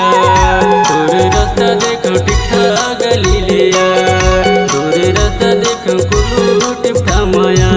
यार तोरे रास्ता देखो टिकठा गली ले यार तोरे रास्ता देखो कुलू टिपठा माया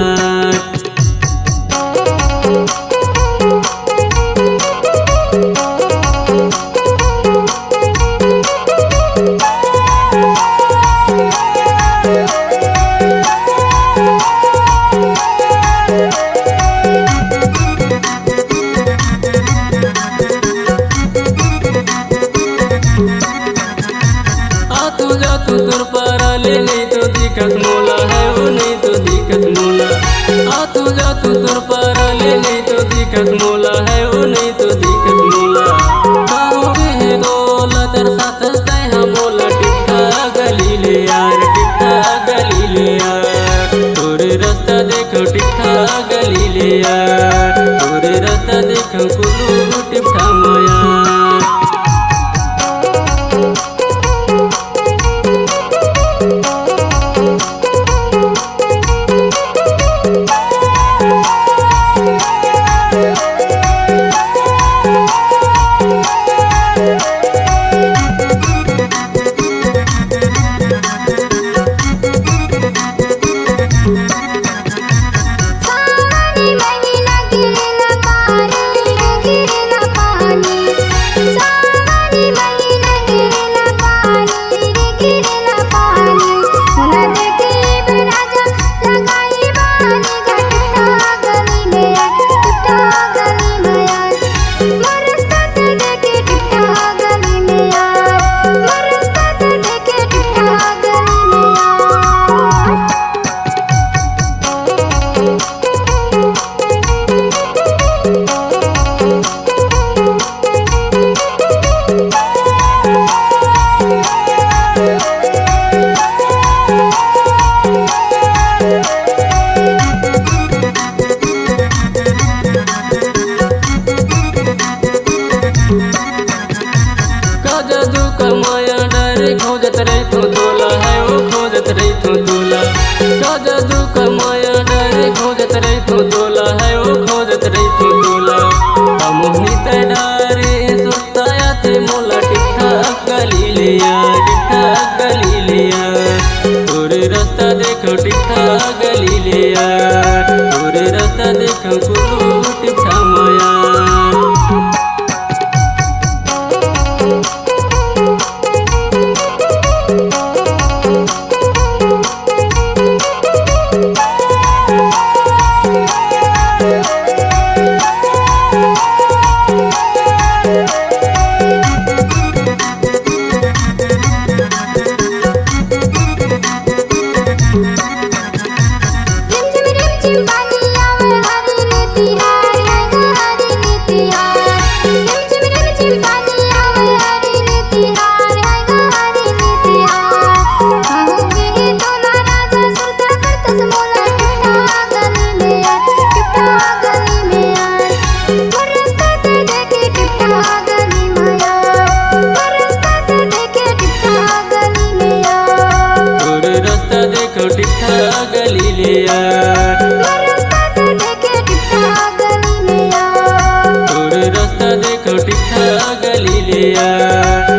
तू तुर पारा ले नहीं तो दिखत मोला है वो नहीं तो दिखत मोला तू जा तू तुर पारा ले नहीं तो दिखत मोला है वो नहीं तो दिखत मोला काओगे है गोला तेरे साथ हम मोला टिकठा गली ले यार टिकठा गली ले यार तोरे रास्ता देखो टिकठा गली ले यार तोरे रास्ता देखो कुलू टिपठा माया खोजत रही तो दूल्हा है वो खोजत रही तो दूल्हा का जादू का माया डरे खोजत रही तो दूल्हा है वो खोजत रही तो दूल्हा मोहिनी ते डारे सुताया ते मोला टिकठा गली ले यार टिकठा गली ले यार तोरे रास्ता देखो टिकठा गली ले यार तोरे रास्ता देखो कुलू टिपठा माया टिकठा गली ले यार तोरे रास्ता देखो टिकठा गली ले यार।